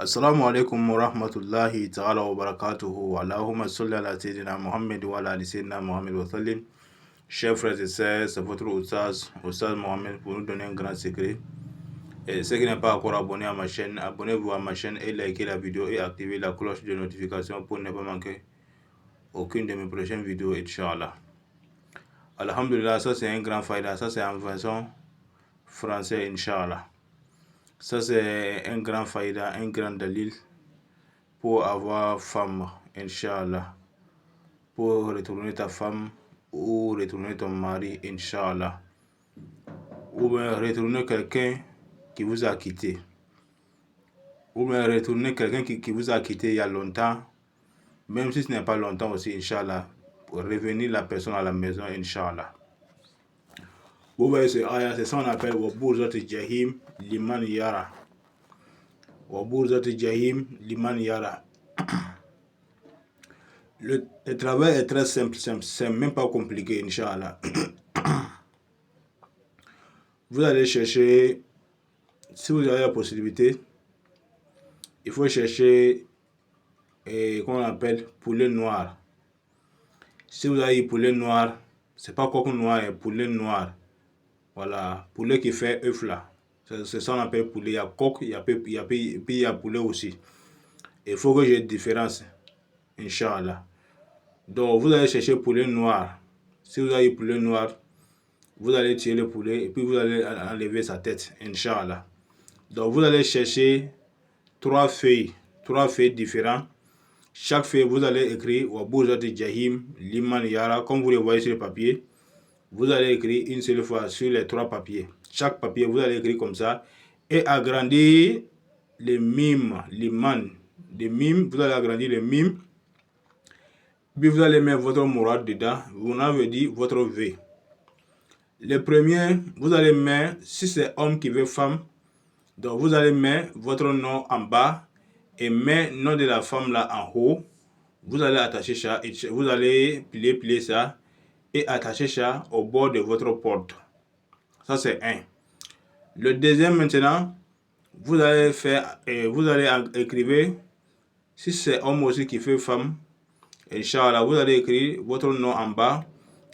Assalamu alaikum wa rahmatullahi ta'ala wa barakatuhu. Allahumma salli ala Sayyidina Muhammad wa ala ali Sayyidina Muhammad wa sallim. Chers frères et sœurs, c'est votre Oustaz Mohamed pour nous donner un grand secret. Et ceux qui n'ont pas encore abonné à ma chaîne, abonnez-vous à ma chaîne et likez la vidéo et activez la cloche de notification pour ne pas manquer aucune de mes prochaines vidéos, Inch'Allah. Alhamdulillah, ça c'est un grand faïda, ça c'est en version français, Inch'Allah. Ça c'est un grand faïda, un grand dalil pour avoir femme, Inch'Allah. Pour retourner ta femme ou retourner ton mari, Inch'Allah. Ou bien retourner quelqu'un qui vous a quitté. Ou bien retourner quelqu'un qui vous a quitté il y a longtemps. Même si ce n'est pas longtemps aussi, Inch'Allah. Pour revenir la personne à la maison, Inch'Allah. Vous voyez ce ayah, c'est ça qu'on appelle Waburzat Jahim Liman Yara. Waburzat Jahim Liman Yara. Le travail est très simple, c'est même pas compliqué, Inch'Allah. Vous allez chercher, si vous avez la possibilité, il faut chercher, comment on appelle, poulet noir. Si vous avez poulet noir, c'est pas coq noir, c'est poulet noir. Voilà, poulet qui fait œuf là. C'est ça qu'on appelle poulet. Il y a coq, il y a poulet aussi. Il faut que j'ai une différence, Inch'Allah. Donc, vous allez chercher poulet noir. Si vous avez poulet noir, vous allez tirer le poulet et puis vous allez enlever sa tête, Inch'Allah. Donc, vous allez chercher trois feuilles différentes. Chaque feuille, vous allez écrire Waburzat Jahim Liman Yara, comme vous le voyez sur le papier. Vous allez écrire une seule fois sur les trois papiers. Chaque papier, vous allez écrire comme ça et agrandir les mimes, liman. Les mimes, vous allez agrandir les mimes. Puis vous allez mettre votre mourad dedans. Vous avez dit votre V. Le premier, vous allez mettre, si c'est homme qui veut femme, donc vous allez mettre votre nom en bas et mettre le nom de la femme là en haut. Vous allez attacher ça, vous allez plier ça et attacher ça au bord de votre porte. Ça c'est un. Le deuxième maintenant, vous allez faire, vous allez écrire, si c'est homme aussi qui fait femme, Inch'Allah, vous allez écrire votre nom en bas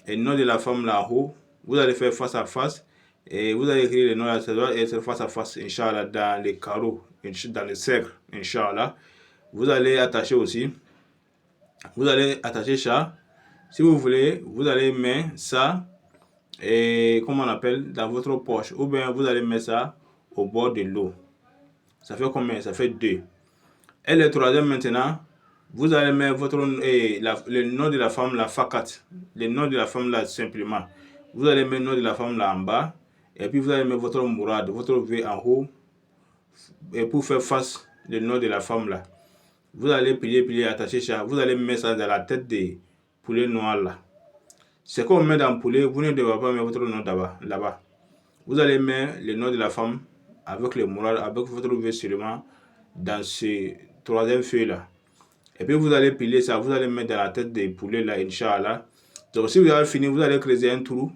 et le nom de la femme là en haut. Vous allez faire face à face et vous allez écrire le nom de la femme et être face à face, Inch'Allah, dans les carreaux, dans les cercles, Inch'Allah. Vous allez attacher aussi. Vous allez attacher ça. Si vous voulez, vous allez mettre ça, et comment on appelle, dans votre poche. Ou bien vous allez mettre ça au bord de l'eau. Ça fait combien? Ça fait 2. Et le troisième maintenant, vous allez mettre le nom de la femme, la fakat. Le nom de la femme là simplement. Vous allez mettre le nom de la femme là en bas. Et puis vous allez mettre votre mourad, votre V en haut. Et pour faire face le nom de la femme là. Vous allez plier, attacher ça. Vous allez mettre ça dans la tête des poulets noirs là. C'est qu'on met dans le poulet, vous ne devez pas mettre votre nom là-bas. Vous allez mettre le nom de la femme avec le mourad, avec votre V seulement dans ce troisième feuille là. Et puis vous allez plier ça, vous allez mettre dans la tête des poulets là, Inch'Allah. Donc si vous avez fini, vous allez creuser un trou,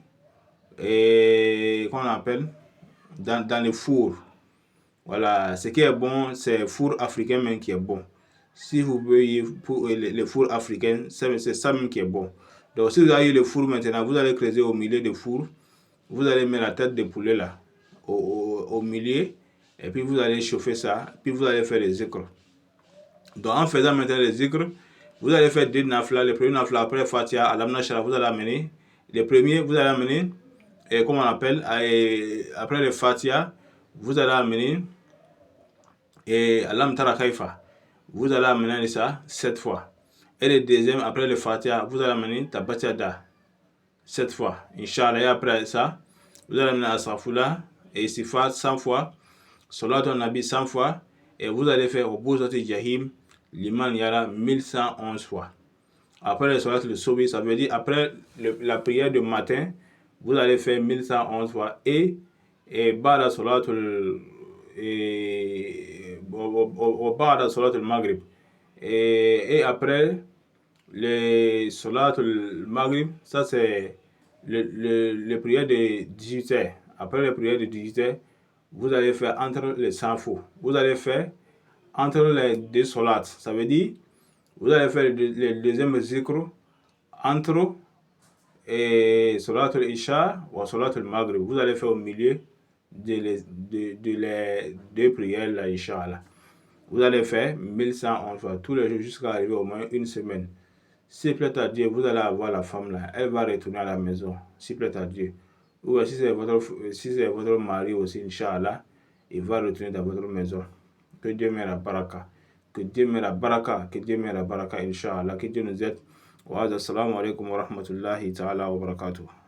et qu'on appelle, dans le four. Voilà, ce qui est bon, c'est le four africain même qui est bon. Si vous voyez pour le four africain, c'est ça même qui est bon. Donc si vous avez le four maintenant, vous allez creuser au milieu du four. Vous allez mettre la tête de poulet là, au milieu. Et puis vous allez chauffer ça. Puis vous allez faire les zikr. Donc en faisant maintenant les zikr, vous allez faire 2 nafla. Le premier nafla après Fatiha, Alam Nashra, vous allez amener. Le premier, vous allez amener, comment on appelle, après le Fatiha, vous allez amener Alam Tara Kaifa. Vous allez amener ça 7 fois. Et le deuxième, après le Fatiha, vous allez amener Tabatiada 7 fois. Inch'Allah, et après ça, vous allez amener Asafula et Istighfar 100 fois. Salat al Nabi 100 fois. Et vous allez faire Waburzat Jahim Liman Yara 1111 fois. Après le Salat le Sobi, ça veut dire après la prière de matin, vous allez faire 1111 fois. Et Bada Salat Bada Salat al Maghrib. Et après le Salat al Maghrib, ça c'est le prière de 18h. Après le prière de 18h, vous allez faire entre les 100 fous. Vous allez faire entre les deux salats. Ça veut dire, vous allez faire le deuxième zikr entre salat al-Isha ou salat al-Maghrib. Vous allez faire au milieu de les deux prières, là, Inch'Allah. Vous allez faire 1111 fois tous les jours jusqu'à arriver au moins une semaine. Si plaît à Dieu, vous allez avoir la femme là, elle va retourner à la maison, si plaît à Dieu. Ou si c'est votre mari aussi, Inch'Allah, il va retourner dans votre maison. Que Dieu met la baraka. Que Dieu met la baraka. Que Dieu met la baraka, Inch'Allah. Que Dieu nous aide. Wa assalamu alaikum wa rahmatullahi ta'ala wa barakatuh.